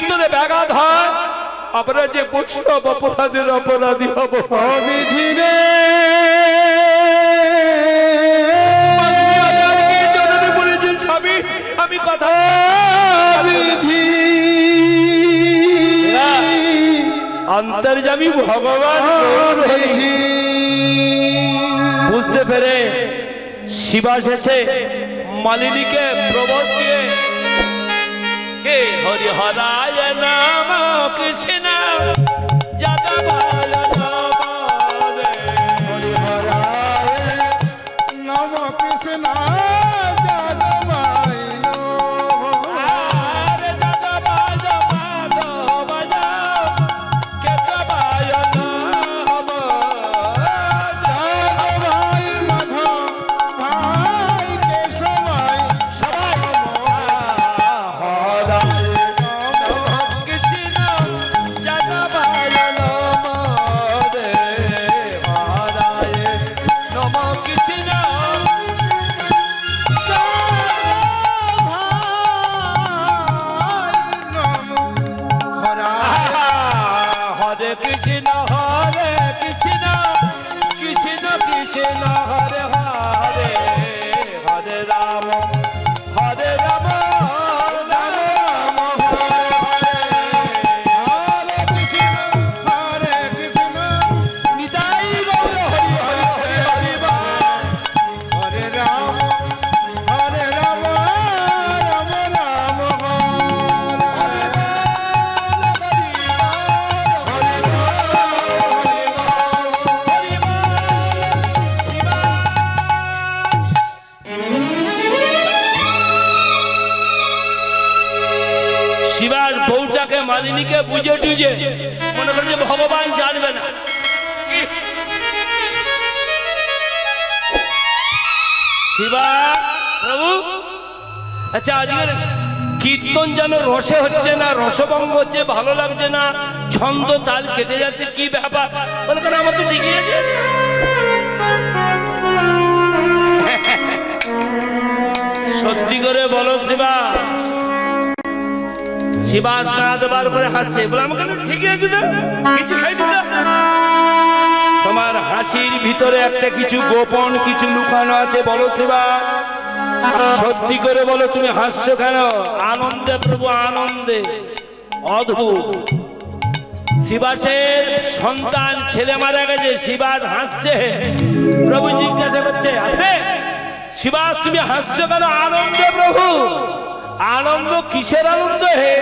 কীর্তনে ব্যাঘাত হয়, আমরা যে বৈষ্ণব অপরাধের অপরাধী হব। অবিধি রে বলেছেন স্বামী, আমি কথা বিধি অন্তর্যামী ভগবান বিধি বুঝতে পেরে শিবাস এসে মালিনীকে প্রবোধ দিয়ে কে হরি হরায় নাম কৃষ্ণ যাদবায় নমঃ রে। হরি হরায় নম কৃষ্ণ যাদবায় নমঃ। আরে যাদবায় মাধবায় কেশবায় নমঃ। যাদবায় মাধবায় কেশবায় হরায় নমঃ কৃষ্ণ যাদবায় নমঃ রে। হরায় নমঃ কৃষ্ণ হরে কৃষ্ণ কৃষ্ণ কৃষ্ণ হরে হরে, হরে রাম রাম রাম হরে হরে। নিতাই গৌর হরি হরি হরি হরি বল। শিবার বউটাকে মালিনীকে বুঝে টুঝে মনে করে যে ভগবান জানবে না। শিবা প্রভু, আচ্ছা আজকের কীর্তন যেন রসে হচ্ছে না, রসভঙ্গ হচ্ছে, ভালো লাগছে না, ছন্দ তাল কেটে যাচ্ছে, কি ব্যাপার? মনে করেন আমার তো ঠিকই আছে। সত্যি করে বলো শিবা। শিবা দাঁড়াতে বার করে হাসছে, বলে আমাকে ঠিকই আছে না, কিছু খাইনি না। তোমার হাসির ভিতরে একটা কিছু গোপন কিছু লুকানো আছে, বলো শিবা। সত্যি করে বলো, তুমি হাসছো কেন? আনন্দে প্রভু, আনন্দে অদ্ভুত। শিবাসের সন্তান ছেলে মারা গেছে, শিবাস হাসছে। প্রভু জিজ্ঞাসা করছে, হাসতে শিবাস তুমি হাসছো কেন? আনন্দে প্রভু। আনন্দ কিসের আনন্দ হে?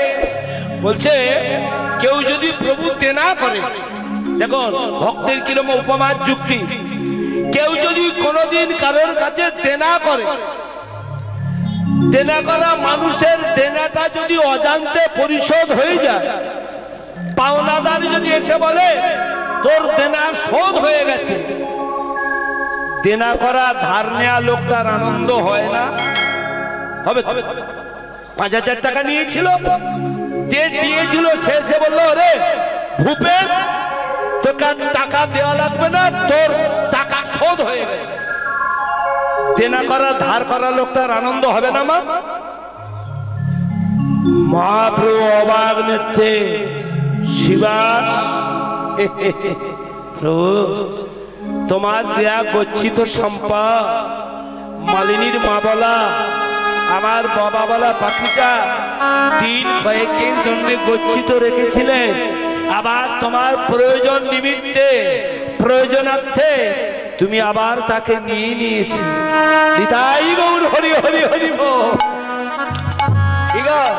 বলছে কেউ যদি প্রভু তেনা করে, দেখো ভক্তের কিরকম উপমার যুক্তি, কেউ যদি কোনোদিন কারোর কাছে তেনা করে, দেনা করা মানুষের দেনাটা যদি অজান্তে পরিশোধ হয়ে যায়, পাওনাদার যদি এসে বলে তোর দেনা শোধ হয়ে গেছে, দেনা করা ধার নেওয়া লোকটার আনন্দ হয় না? হবে? ৫,০০০ টাকা নিয়েছিল, যে দিয়েছিল সে এসে বললো রে ভূপেন তোকে টাকা দেওয়া লাগবে না, তোর টাকা শোধ হয়ে গেছে। দেনা করা ধার করা লোকটার আনন্দ হবে না মা? মহাপ্রভু অবাক নিচ্ছে। শিবাস প্রভু, তোমার দেয়া গচ্ছিত সম্পদ, মালিনীর মা বলা, আমার বাবা বলা পাখিটা দিন কয়েকের জন্য গচ্ছিত রেখেছিলেন, আবার তোমার প্রয়োজন নিমিত্তে প্রয়োজনার্থে তুমি আবার তাকে নিয়ে নিয়েছি। নিতাই গৌর হরি হরি হরি বল। ঠিক আছে,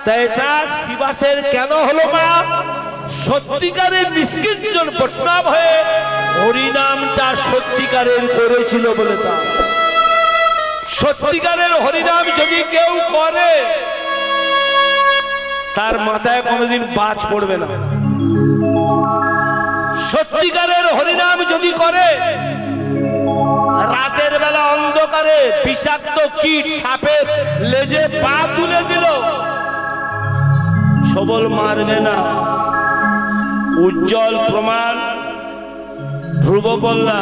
তাই এটা শিবাসের কেন হলো মা? সত্যিকারের নিষ্কিঞ্চন বৈষ্ণব হয়ে হরিনামটা সত্যিকারের করেছিল বলে। তা সত্যিকারের হরিনাম যদি কেউ করে তার মাথায় কোনোদিন বাজ পড়বে না। সত্যিকারের হরিনাম যদি করে, রাতের বেলা অন্ধকারে বিষাক্ত কীট সাপের লেজে পা তুলে দিল, সবল মারবে না। উজ্জ্বল প্রমাণ ধ্রুবপল্লা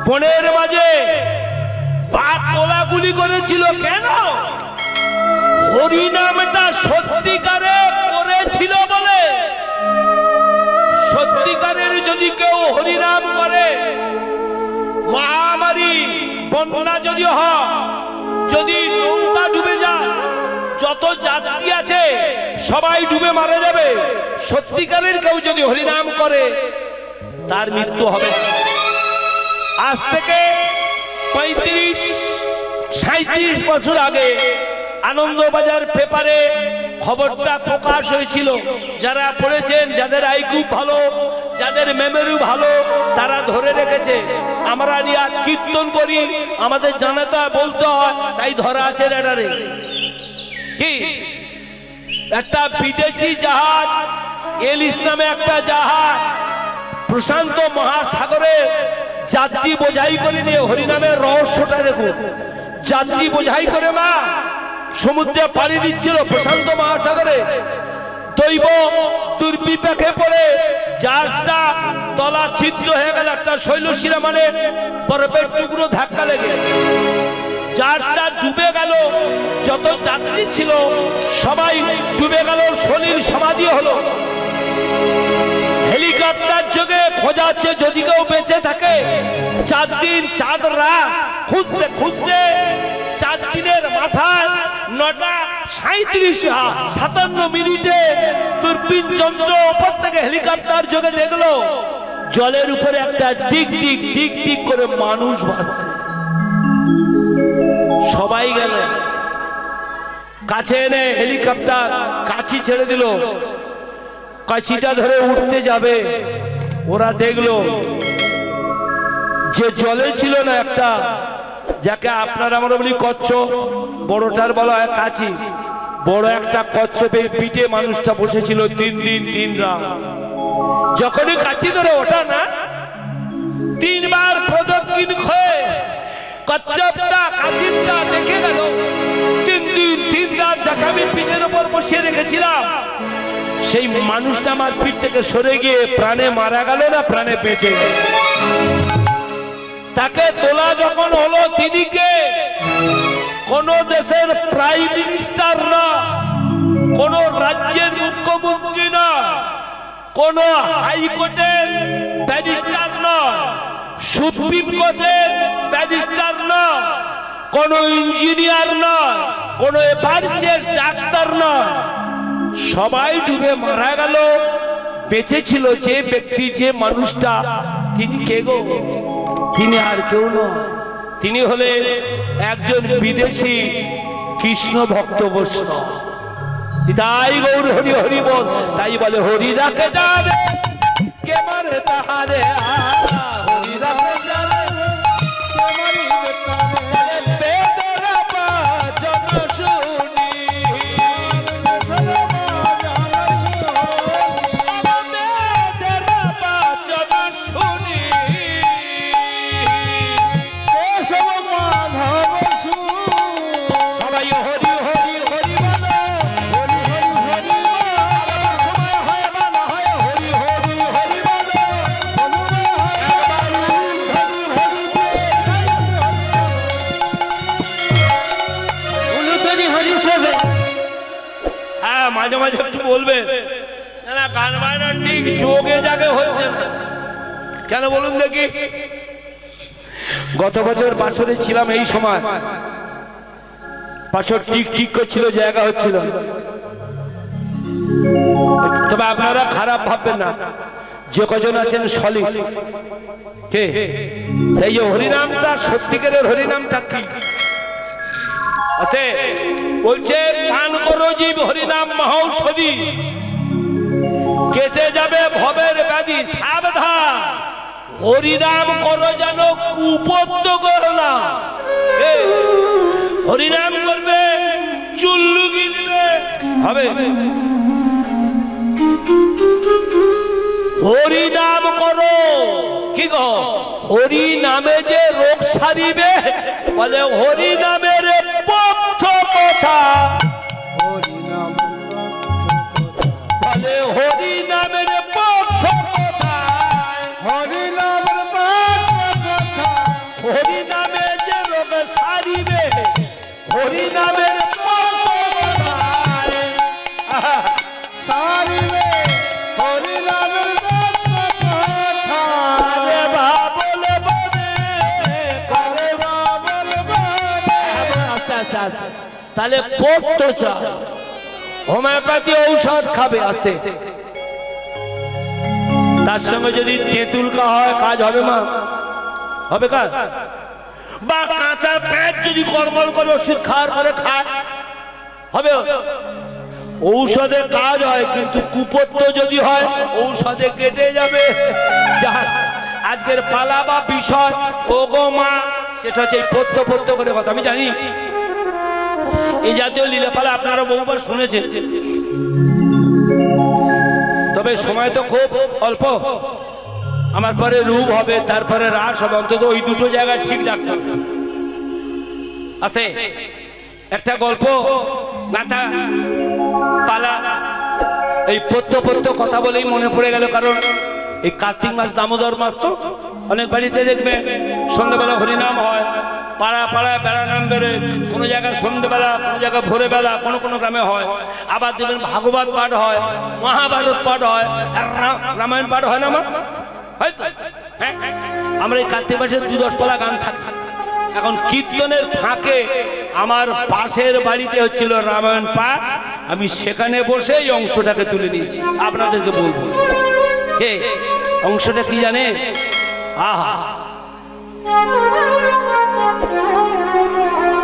বনের মাঝে পা তোলাগুলি করেছিল কেন? হরিনামটা সত্যিকারে করেছিল বলে, সত্যিকারের যদি কেউ হরিনাম করে, মহামারী বন্যা যদি হয়, যদি নৌকা ডুবে যায়, যত যাত্রী আছে সবাই ডুবে মারা যাবে। সত্যিকারের কেউ যদি হরিনাম করে তার মৃত্যু হবে না। আজ থেকে 35-37 বছর আগে আনন্দবাজার পেপারে খবরটা প্রকাশ হয়েছিল। যারা পড়েছেন, যাদের আইকিউ ভালো, যাদের মেমোরি ভালো, তারা ধরে রেখেছে। আমরা নিয়াত কীর্তন করি, আমাদের জানাতে বলতে হয়, তাই ধরা আছে রেডারে। কি একটা বিদেশি জাহাজ, এলিস নামে একটা জাহাজ প্রশান্ত মহাসাগরে যাত্রী বোঝাই করে নিয়ে, হরিনামের রহস্যটা দেখুন, যাত্রী বোঝাই করে মা সমুদ্রে পাড়ি দিচ্ছিল প্রশান্ত মহাসাগরে। দৈব দুর্বিপাকে পড়ে জাহাজটা তলা ছিদ্র হয়ে গেল, একটা শৈলশিরা মানে বরফের টুকরো ধাক্কা লেগে জাহাজটা ডুবে গেল। যত যাত্রী ছিল সবাই ডুবে গেল, সলিল সমাধি হলো। হেলিকপ্টার যোগে খোঁজা হচ্ছে যদি কেউ বেঁচে থাকে। 4 দিন 4 রাত খুঁজতে খুঁজতে 4 দিনের মাথায় 9:57 দূরবীন যন্ত্র উপর থেকে হেলিকপ্টার যোগে দেখলো জলের উপরে একটা ডিগ ডিগ ডিগ ডিগ করে মানুষ ভাসছে। সবাই গেল কাছে, এনে হেলিকপ্টার কাছি ছেড়ে দিল, কাছিটা ধরে উঠতে যাবে। ওরা দেখলো যে জলে ছিল না একটা, যাকে আপনারা আমরা বলি কচ্ছপ, বড়টার বলা হয় কাছি, বড় একটা কচ্ছপের পিঠে মানুষটা বসেছিল 3 দিন 3 রাত। যখনই কাছি ধরে ওঠা না, 3 বার প্রদক্ষিণ হয়ে কচ্ছপটা কাছিটা দেখে গেল 3 দিন 3 রাত যাকে আমি পিঠের উপর বসিয়ে রেখেছিলাম, সেই মানুষটা আমার পিঠ থেকে সরে গিয়ে প্রাণে মারা গেল না প্রাণে বেঁচে গেল। তাকে তোলা যখন হলো, তিনি কে? কোন দেশের প্রাইম মিনিস্টার না, কোন রাজ্যের মুখ্যমন্ত্রী না, কোন হাইকোর্টের ব্যারিস্টার নয়, সুপ্রিম কোর্টের ব্যারিস্টার নয়, কোন ইঞ্জিনিয়ার নয়, কোন এফআরসিএস ডাক্তার নয়। সবাই ডুবে মারা গেল। বেঁচে ছিল যে ব্যক্তি, যে মানুষটা, তিনি কে গো? তিনি আর কেউ নয়, তিনি হলেন একজন বিদেশি কৃষ্ণ ভক্ত বৈষ্ণব। তাই গৌর হরি হরি বল, তাই বলে হরি রাখে যাবে কে মারে তাহারে, হরি রাখে যাবে মাঝে মাঝে একটু বলবেন না, গান বাজনা ঠিক যোগে জাগে হচ্ছে না কেন বলুন দেখি। গত বছর বাসরে ছিলাম, এই সময় বাসর টিক টিক করছিল, জায়গা হচ্ছিল। তবে আপনারা খারাপ ভাববেন না, যে কজন আছেন সলিড কে, তাই যে হরিনামটা সত্যিকারের হরিনামটা কি আছে বলছে, পান করো জীব হরিনাম মহৌষধি, কেটে যাবে ভবের ব্যাধি। সাবধান, হরিনাম করো যেন কুপত্য করো না। হরিনাম করবে চুল্লুকি দিবে হবে। হরিনাম করো, কি গো? হরি নামে যে রোগ সারিবে, বলে হরি নামের পথ কথা, বলে হরি নামের পথ কথা, হরি নামের কথা, হরি নামে যে রোগ সারিবে, হরি নামের পথ কথা। তাহলে পড়তো চাই, হোমিওপ্যাথি ঔষধ খাবে আস্তে, তার সঙ্গে যদি তেঁতুল হয় কাজ হবে মা, হবে কাজ? বা কাঁচা পেট যদি কর্মল করে ওষুধ খাওয়ার পরে খায় হবে? ঔষধে কাজ হয়, কিন্তু কুপত্য যদি হয় ঔষধে কেটে যাবে। যার আজকের পালা বা বিষয় ও গো মা, সেটা হচ্ছে পত্য পত্য করে কথা। আমি জানি এই জাতীয় লীলাপালা আপনারা বহুবার শুনেছেন, তবে সময় তো খুব অল্প। আমার পরে রূপ হবে, তারপরে রাস হবে, অন্তত ওই দুটো জায়গায় ঠিক রাখতে হবে। আছে একটা গল্প গাথা পালা, এই পত্য পত্য কথা বলেই মনে পড়ে গেল, কারণ এই কার্তিক মাস দামোদর মাস তো অনেক বাড়িতে দেখবে সন্ধ্যাবেলা হরিনাম হয়, পাড়া পাড়ায় বেড়া নাম বেড়ে, কোনো জায়গায় সন্ধ্যেবেলা, কোনো জায়গায় ভোরবেলা, কোনো কোনো গ্রামে হয়। আবার দেখবেন ভাগবত পাঠ হয়, মহাভারত পাঠ হয়, আর রামায়ণ পাঠ হয় না মা? হয়তো হ্যাঁ, আমরা এই কার্তিক মাসের 2-10 পালা গান থাকি। এখন কীর্তনের ফাঁকে আমার পাশের বাড়িতে হচ্ছিল রামায়ণ পাঠ, আমি সেখানে বসে এই অংশটাকে তুলে নিয়েছি, আপনাদেরকে বলবো। হে অংশটা কি জানে? আহা,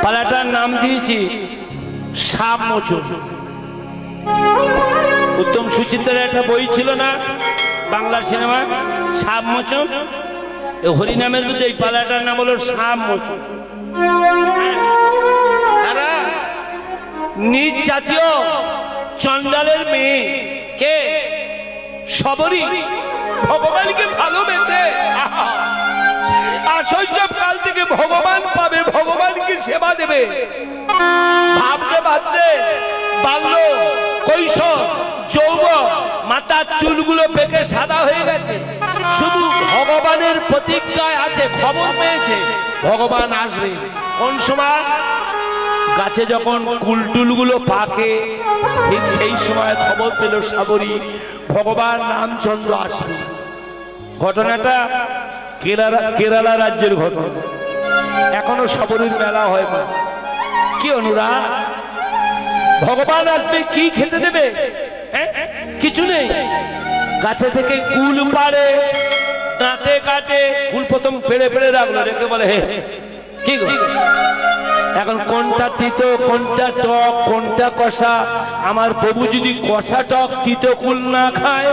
পালাটার নাম দিয়েছি সাপ মোচন। উত্তম সুচিত্রার একটা বই ছিল না বাংলার সিনেমা, সাপ মোচন। হরিনামের মধ্যে এই পালাটার নাম হলো সাপ মোচন। তারা নিজ জাতীয় চন্ডালের মেয়ে কে সবরী ভগবানকে ভালোবেসে আর শৈশব কাল থেকে ভগবান পাবে, ভগবানকে সেবা দেবে ভাবতে ভাবতে বাল্য কৈশোর যৌবন, মাথার চুলগুলো পেকে সাদা হয়ে গেছে, শুধু ভগবানের প্রতিজ্ঞায় আছে, খবর পেয়েছে ভগবান আসবে। কোন সময়? গাছে যখন কুলটুলগুলো পাকে, ঠিক সেই সময় খবর পেল সাবরী ভগবান রামচন্দ্র আসবে। ঘটনাটা কেরালা রাজ্যের ঘটনা, এখনো সাবরীর মেলা হয় না। কি অনুরাগ, ভগবান আসবে, কি খেতে দেবে? কিছু নেই। গাছে থেকে কুল পাড়ে, দাঁতে কাটে, কুল প্রথম পেড়ে পেড়ে রাখলো, রেখে বলে হে কি গো, এখন কোনটা তিতো, কোনটা টক, কোনটা কষা? আমার প্রভু যদি কষা টক তিতো কুল না খায়,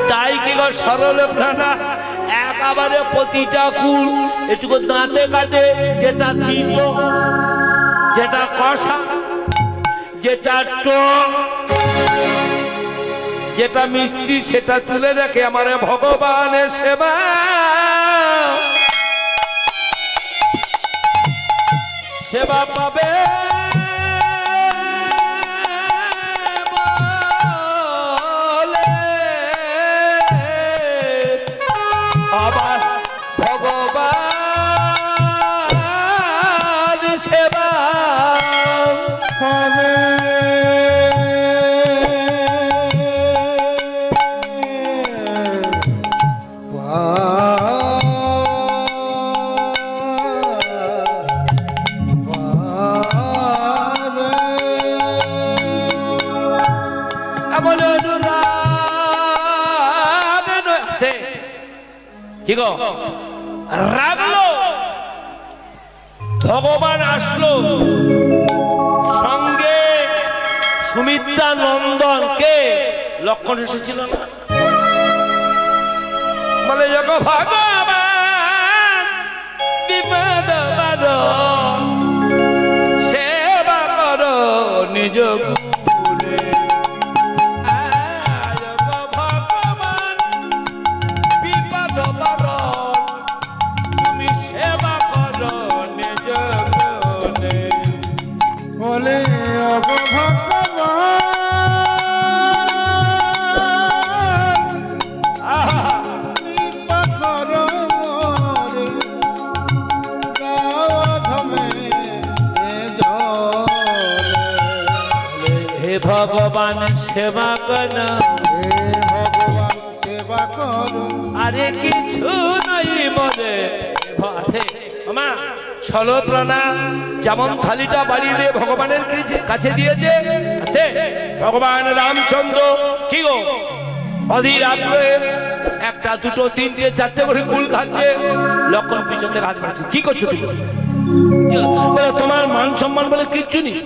তাই কি গো সরল প্রাণা একেবারে প্রতিটা কুল এটুকু দাঁতে কাটে, যেটা তিতো, যেটা কষা, যেটা টক, যেটা মিষ্টি, সেটা তুলে রেখে আমার ভগবানের সেবা। সেবা পাবে বলে আবার ভগবান সেবা পাবে। কি গো রাগলো, ভগবান আসলো, সঙ্গে সুমিত্রা নন্দন কে লক্ষণ এসেছিল না? বলে ভগবান বিপদ বারণ সেবা করো নিজ কুলে। ভগবান বিপদ বারণ তুমি সেবা করো নিজ কুলে। বলে অগো ভগবান কৃপা করো মোরে, গাও ধমে এ জলে। হে ভগবান সেবা করো, হে ভগবান সেবা করো। আরে কিছু নাই বলে মা ষোলপ্রাণা যেমন থালিটা বাড়িয়ে দিয়ে ভগবানের কাছে দিয়েছে, ভগবান রামচন্দ্র কি গো অধীর আগ্রহে একটা দুটো তিনটে চারটে করে কুল খাচ্ছে, লক্ষণ পিছন থেকে হাত মারছে। কি করছো তুমি? বলে তোমার মান সম্মান বলে কিচ্ছু নেই,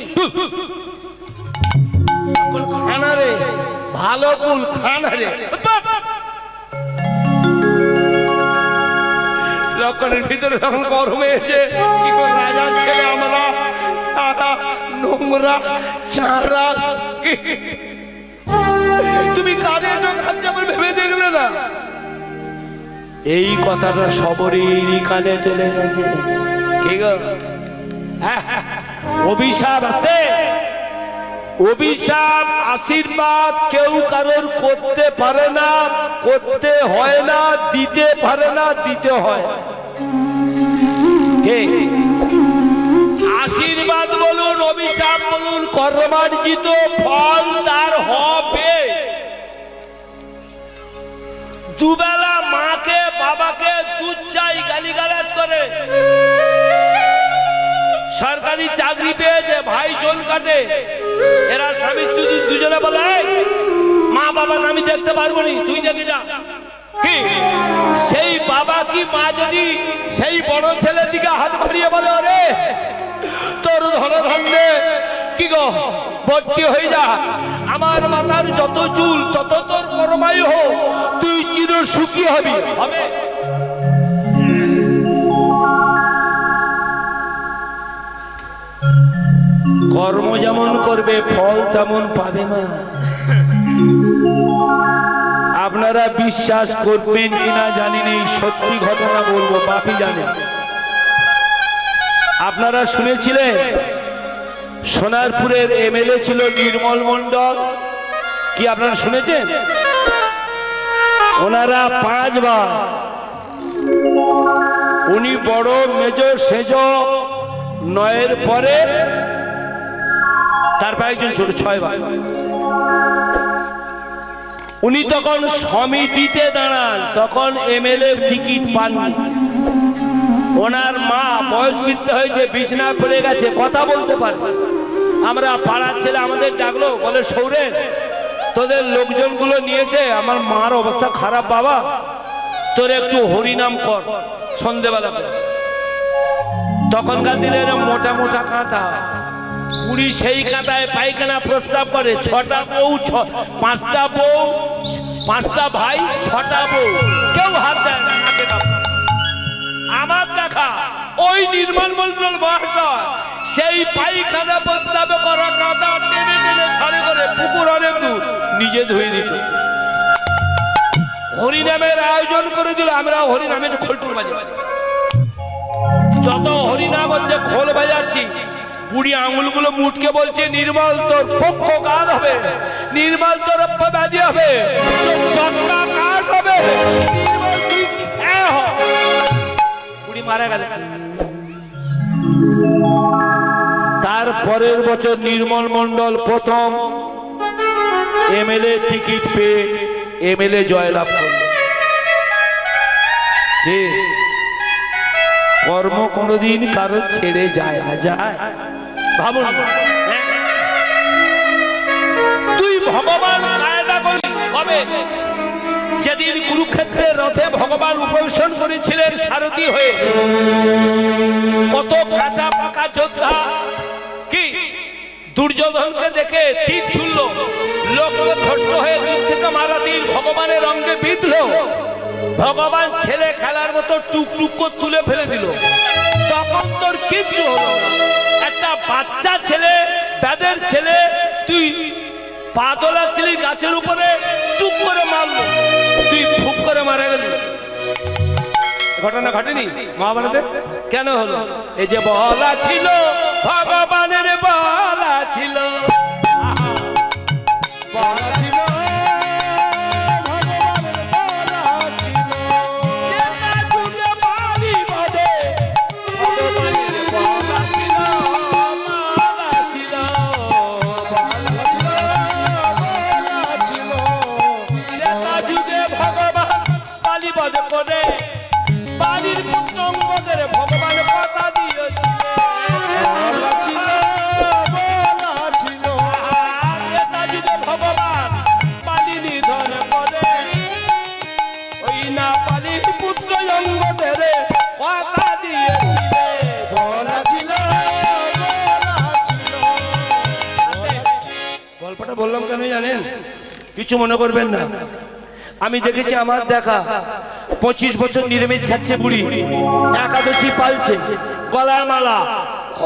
খানা রে ভালো কুল খানা রে। লক্ষণের ভিতরে যখন গরম হয়েছে, কি করে রাজার ছেলে আমরা নোংরা চাঁড়া, তুমি কাদের খাচ্ছা বলে ভেবে দেখলে না? এই কথাটা সবরই কানে চলে গেছে। কি গো অভিশাপ আসতে, অভিশাপ আশীর্বাদ কেউ কারোর করতে পারে না, করতে হয় না, দিতে পারে না, দিতে হয়। আশীর্বাদ বলুন অভিশাপ বলুন কর্মার্জিত ফল তার হবে। দুবেলা মাকে বাবাকে দুধ চাই গালিগালাজ করে, সরকারি চাকরি পেয়েছে ভাই জন কাটে, এরা স্বামী দুজনে বলে মা বাবাকে আমি দেখতে পারবো নি, তুই দেখে যা। কি সেই বাবা কি মা যদি সেই বড় ছেলের দিকে হাত বাড়িয়ে বলে ওরে তোর ধনধান্যে কি গো ভর্তি হয়ে যা, আমার মাথার যত চুল তত তোর পরমায়ু হোক, তুই চির সুখী হবি, হবে? কর্ম যেমন করবে ফল তেমন পাবে না। আপনারা বিশ্বাস করবেন কিনা জানি না, সত্যি ঘটনা বলবো, বাপি জানে। আপনারা শুনেছিলেন সোনারপুরের এমএলএ ছিল নির্মল মণ্ডল, কি আপনারা শুনেছেন? ওনারা 5 বার, উনি বড় মেজর সেজ 9-এর পরে, তারপর একজন ছোট 6 বার। উনি তখন সমিতিতে দাঁড়ান, তখন এমএলএ টিকিট পাননি। ওনার মা বয়স বৃদ্ধ হয়েছে, বিছনা পড়ে গেছে, কথা বলতে পারে। আমরা পাড়ার ছেলে আমাদের ডাকলো, বলে সৌরেন তোদের লোকজনগুলো নিয়েছে, আমার মার অবস্থা খারাপ বাবা, তোর একটু হরিনাম কর সন্ধেবেলা করে। তখনকার দিনে মোটা মোটা কাঁথা, পুরী সেই কাঁথায় পায়খানা প্রস্রাব করে। 6টা বউ, 5টা বউ, 5টা ভাই, 6টা বউ, কেউ হাত দেয় না। আমার দেখা ওই নির্মল মণ্ডল মহাশয় সেই পায়খানা প্রস্রাব করা কাঁথা টেনে টেনে ঘরে করে পুকুর অনেক দূর নিজে ধুয়ে দিত। হরিনামের আয়োজন করে দিল, আমরা হরিনামের খোলটুল বাজাই, যত হরিনাম হচ্ছে খোল বাজাচ্ছি। বুড়ি আঙুলগুলো মুটকে বলছে নির্মল তোর পক্ষ গান হবে, নির্মল তোর ব্যাধি হবে, চটকা কাজ হবে, নির্মল তুই বুড়ি মারা গেল। তার পরের বছর নির্মল মণ্ডল প্রথম এমএলএ টিকিট পেয়ে এমএলএ জয়লাভ করল। কর্ম কোনদিন কারো ছেড়ে যায় না, যায় ভাবুন। তুই ভগবান কায়দা করলি কবে? যেদিন কুরুক্ষেত্রের রথে ভগবান উপবেশন করেছিলেন সারথী হয়ে। কত কাঁচা পাকা যোদ্ধা কি দুর্যোধনকে দেখে তীর ছুড়ল, লোককে ভ্রষ্ট হয়ে দূর থেকে মারা তীর ভগবানের অঙ্গে বিঁধল। ভগবান ছেলে খেলার মতো টুকটুক করে তুলে ফেলে দিল। তখন তোর কিচ্ছু হলো না। একটা বাচ্চা ছেলে, বেদের ছেলে, তুই পা দোলাচ্ছিলি গাছের উপরে, টুক করে মারলো, তুই ফুক করে মারা গেলি। ঘটনা ঘটেনি মহাভারতে? কেন হলো? এই যে বলা ছিল ভগবানের, বলা ছিল, বলা ছিল করে বাড়ির পুত্র ভগবান কথা দিয়েছে। গল্পটা বললাম কেন জানেন? কিছু মনে করবেন না। আমি দেখেছি, আমার দেখা 25 বছর নিরামিষ খাচ্ছে বুড়ি, একাদশী পালছে, গলায় মালা,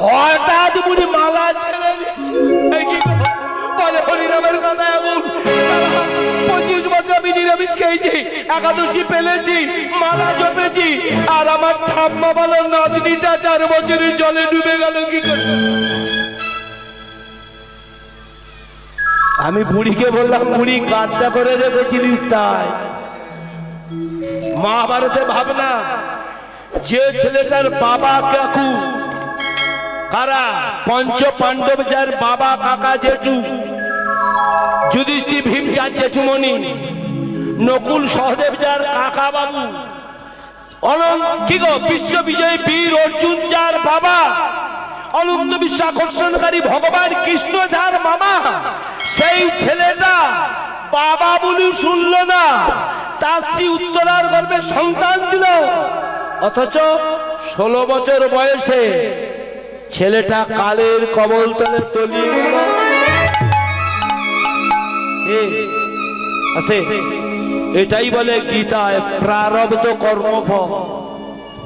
হঠাৎ বুড়ি মালা ছেড়ে দিয়েছে। এই কি বলে হরিনামের কথা? এমন 25 বছর আমি নিরামিষ খেয়েছি, একাদশী পেলেছি, মালা জপেছি, আর আমার ঠাম্মা বলো নাতনিটা 4 বছরের জলে ডুবে গেল কি করে? আমি বুড়িকে বললাম, বুড়ি কাঁদটা করে রেখেছিলিস তাই? মহাভারতে ভাবনা, যে ছেলেটার বাবা কাকু কারা, পঞ্চ পাণ্ডব যার বাবা কাকা জেঠু, যুধিষ্ঠির ভীম যার জেঠুমণি, নকুল সহদেব যার কাকা বাবু, বিশ্ব বিজয়ী বীর অর্জুন যার বাবা, অনন্ত বিশ্ব আকর্ষণকারী ভগবান কৃষ্ণ যার মামা, সেই ছেলেটা বাবা বলি শুনল না, তার স্ত্রী উত্তরার গর্ভে সন্তান দিল, অথচ 16 বছর বয়সে ছেলেটা কালের কবল তলে তলিয়ে গেল। এটাই বলে গীতায় প্রারব্ধ কর্মফল।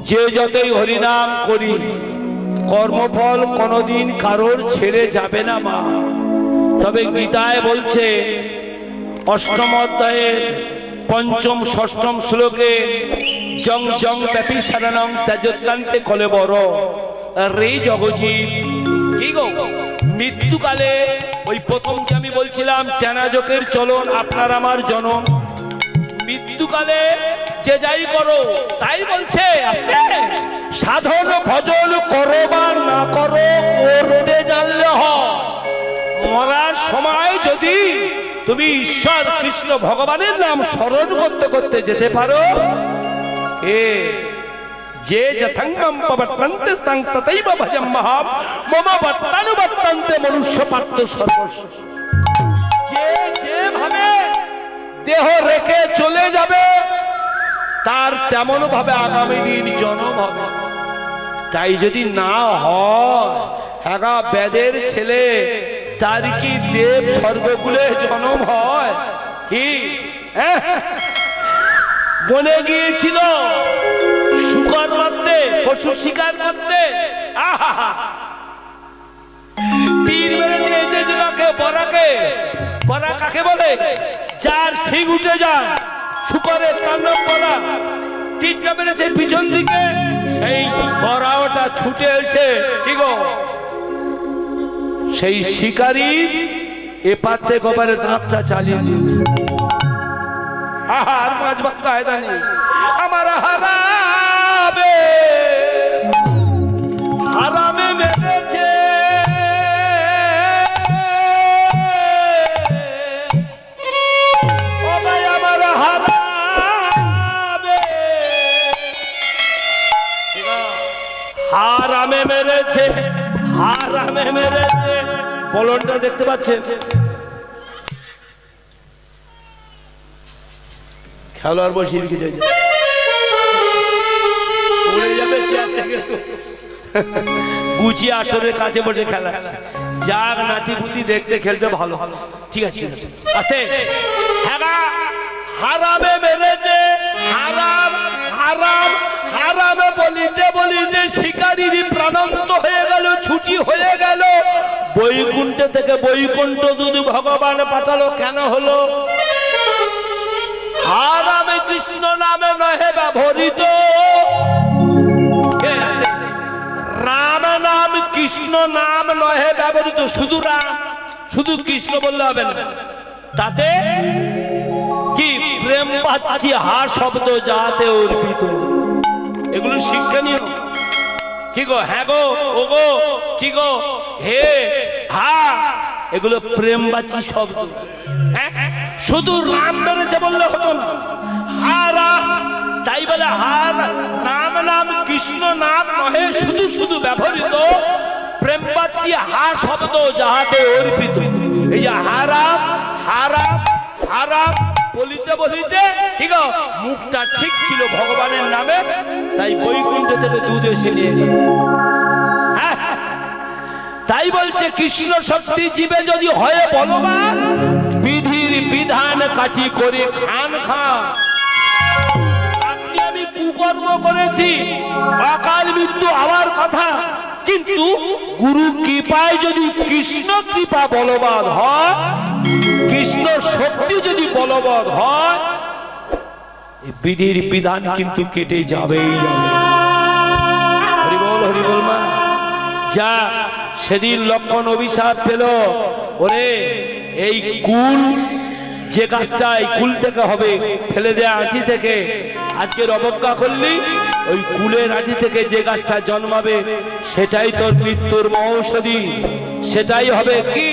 যে যতই হরিনাম করি, কর্মফল কোনদিন কারোর ছেড়ে যাবে না মা। তবে গীতায় বলছে 8ম অধ্যায়ের 5ম 6ম শ্লোকে, জং জং ব্যাপী সারানং ত্যাজোত্তান্তে কলেবর রে জগজীব। কি গো, মৃত্যুকালে ওই প্রথম যে আমি বলছিলাম টেনাজকের চলন, আপনার আমার জনম, মৃত্যুকালে যে যাই করো তাই বলছে, সাধন ভজন করো বা না করো, করতে জানলে হয়। মরার সময় যদি তুমি ঈশ্বর কৃষ্ণ ভগবানের নাম স্মরণ করতে করতে যেতে পারো, যে যথাঙ্গম প্রবর্তন্তে স্থাং তথৈব ভজম মহাম মম বর্তানুবর্তন্তে মনুষ্য পার্থ সর্বস্ব। যে যেভাবে দেহ রেখে চলে যাবে, তার তেমন ভাবে আগামী দিন জন্ম হবে। তাই যদি না হয়, হ্যাঁ বেদের ছেলে, তার কি দেব স্বর্গকুলে জন্ম হয়? কি বনে গিয়েছিল শুকর মারতে, পশু শিকার করতে, তীর মেরেছে বরাকে। বরা কাকে বলে? যার শিং উঠে যায়, শুকরের তাণ্ডব বলা। তীরটা মেরেছে পিছন দিকে, সেই বরাওটা ছুটে এসে কি গো, সেই শিকারী এপার থেকে ওপারে দাঁতটা চালিয়ে দিয়েছে। আর মাছ ভাত কায়দা নেই। আমার হারাবে, হারামে মেরেছে, ও ভাই আমার হারাবে, হারামে মেরেছে, হারামে মেরেছে। বলনটা দেখতে পাচ্ছেন? খেলোয়াড় বসিয়ে দিকে যাই, উড়ে যাবে চেয়ার থেকে। গুছিয়ে আসরের কাছে বসে খেলাচ্ছে। যার নাতিপুতি দেখতে খেলতে ভালো, ঠিক আছে আস্তে। হারামে মেরেছে, হারাম হারাম হারামে বলিতে বলিতে শিকারীর প্রাণান্ত হয়ে গেল, ছুটি হয়ে গেল। বৈকুণ্ঠ থেকে বৈকুণ্ঠ দুধ ভগবান পাঠালো। কেন হলো? হারামে কৃষ্ণ নামে নহে ব্যবহৃত, রাম নাম কৃষ্ণ নাম নহে ব্যবহৃত। শুধু রাম, শুধু কৃষ্ণ বললে হবে না, তাতে কি প্রেম পাচ্ছি হা শব্দ যাতে অর্পিত। এগুলো শিক্ষণীয়। কি গো, হ্যাঁ গো, ও গো, কি গো, হে হা, এগুলো প্রেমবাচী শব্দ। শুধু রাম মেরেছে বললে হতো না, হারা। তাই বলে হার রাম নাম কৃষ্ণ নাম নহে শুধু শুধু ব্যবহৃত, প্রেমবাচী হা শব্দ যাহাতে অর্পিত। এই যে হারাম হারাম হারাম বলিতে বলিতে কি গো, মুখটা ঠিক ছিল ভগবানের নামে, তাই বৈকুণ্ঠ থেকে দুধ এসে নিয়ে গেল। তাই বলছে কৃষ্ণ শক্তি জীবে যদি হয় বলবান, বিধির বিধান কাটি করে খান খান। আপনি আমি কুকর্ম করেছি, অকাল মৃত্যু হওয়ার কথা, কিন্তু গুরু কৃপায় যদি কৃষ্ণ কৃপা বলবান হয়, কৃষ্ণ শক্তি যদি বলবৎ হয়, এই বিধির বিধান কিন্তু কেটে যাবেই যাবে। হরি বল মা। যা সেদিন লক্ষণ অভিশাপ পেল, ওরে এই কুল যে গাছটাই কুল থেকে হবে, ফেলে দেয়া আঁটি থেকে আজকের অবজ্ঞা করলি, ওই কুলের আঁটি থেকে যে গাছটা জন্মাবে সেটাই তোর মৃত্যুর মহৌষধি, সেটাই হবে কি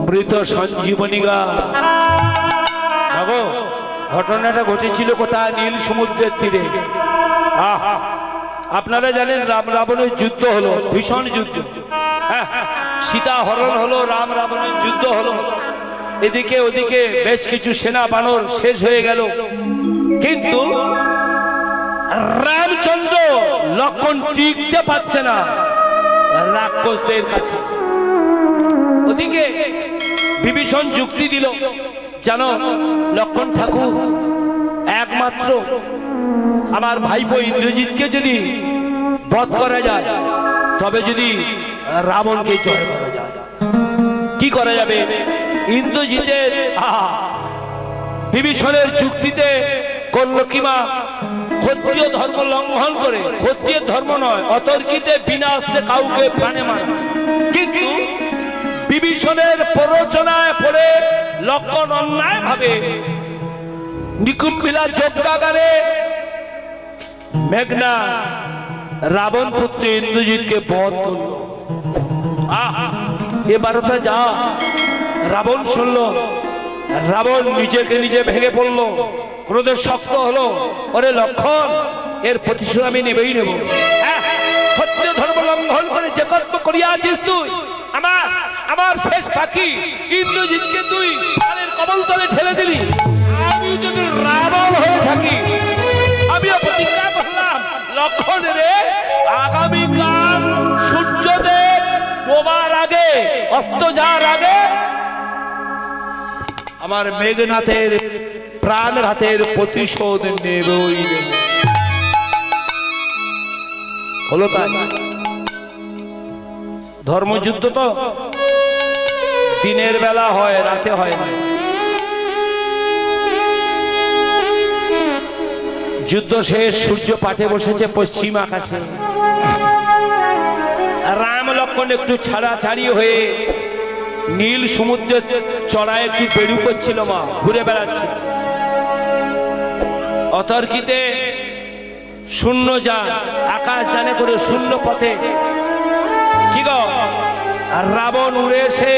মৃত সঞ্জীবনী গাছ। ঘটনাটা ঘটেছিল কোথায়? নীল সমুদ্রের তীরে। আপনারা জানেন রাম রাবণের যুদ্ধ হলো, ভীষণ যুদ্ধ। সীতা হরণ হলো, রাম রাবণের যুদ্ধ হলো, এদিকে ওদিকে বেশ কিছু সেনা বানর শেষ হয়ে গেল, কিন্তু রামচন্দ্র লক্ষণ টিকতে পারছে না রাক্ষসদের কাছে। ওদিকে বিভীষণ যুক্তি দিল, জানো লক্ষণ ঠাকুর, একমাত্র আমার ভাইপো ইন্দ্রজিৎকে যদি বধ করা যায়, তবে যদি রাবণকে জয় করা যায়। কি করা যাবে? ইন্দ্রজিতের বিভীষণের যুক্তিতে করলো কিমা, ক্ষত্রিয় ধর্ম লঙ্ঘন করে, ক্ষত্রিয় ধর্ম নয়, অতর্কিতে বিনা অস্ত্রে কাউকে প্রাণে মারা। কিন্তু বিভীষণের প্ররোচনায় পড়ে লক্ষণ অন্যায় ভাবে নিকুম্ভিলা যজ্ঞাগারে মেঘনা রাবণ পুত্র ইন্দ্রজিৎকে বধ করল। এবারটা যা রাবণ শুনল, রাবণ নিজেকে নিজে ভেঙে পড়লো, ক্রোধের শক্ত হলো, ওরে লক্ষণ এর প্রতিশোধ আমি নেবেই নেব। ক্ষত্রিয় ধর্ম লঙ্ঘন করে যে কর্ম করিয়াছিস তুই, আমার শেষ বাকি ইন্দ্রজিৎকে তুই তারের কবল তলে ঠেলে দিলি। আমি যদি রাবণ হয়ে থাকি, আমিও প্রতিজ্ঞা করলাম লক্ষণ রে, আগামীকাল সূর্যদেব ডোবার আগে, অস্ত যাওয়ার আগে আমার মেঘনাথের প্রাণঘাতের প্রতিশোধ নেবই নেব। হলো তাই। ধর্মযুদ্ধ তো দিনের বেলা হয়, রাতে হয় না। যুদ্ধ শেষ, সূর্য পাঠে বসেছে পশ্চিম আকাশে। রাম লক্ষণ একটু ছাড়াছাড়ি হয়ে নীল সমুদ্রের চড়ায় একটু বেড়ু করছিল, মা ঘুরে বেড়াচ্ছে। অতর্কিতে শূন্য যান, আকাশ জানে করে শূন্য পথে কি গো, আর রাবণ উড়ে এসে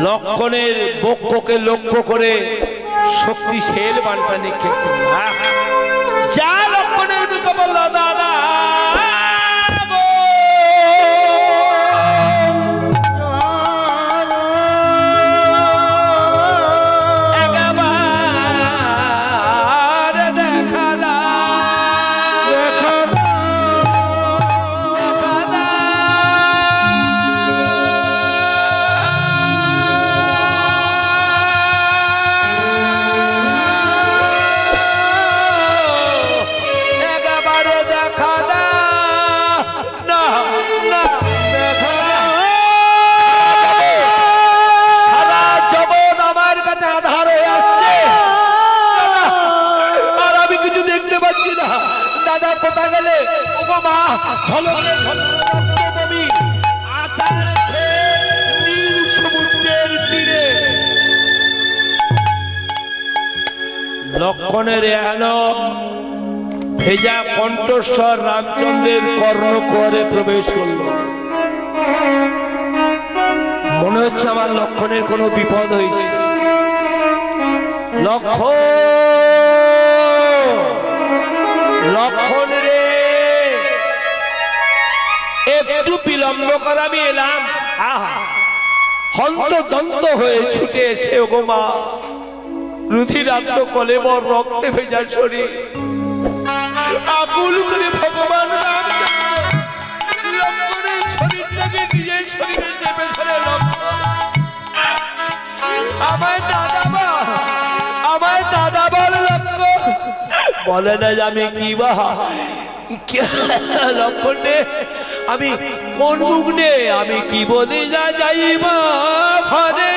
লক্ষণের বক্ষকে লক্ষ্য করে শক্তিশালী বাণটা নিক্ষেপ করল। যা লক্ষণের মুখে বলল, দাদা লক্ষণের এলো ভেজা কণ্ঠস্বর রামচন্দ্রের কর্ণকুহরে প্রবেশ করল। মনে হচ্ছে আমার লক্ষণের কোনো বিপদ হয়েছে। লক্ষণ রে, একটু বিলম্ব করে আমি এলাম। হন্তদন্ত হয়ে ছুটে এসে ওগো মা, রুধিরাক্ত কলেবর রক্তে ভেজা শরীর আকুল করে ভগবান রাম থেকে নিজের শরীরে চেপে ধরে লক্ষণ আমায় দাদা বল লক্ষণ বলে না যে আমি কি বা লক্ষণ নে আমি কোন মুখ নে আমি কি বলি যা যাইবা ঘরে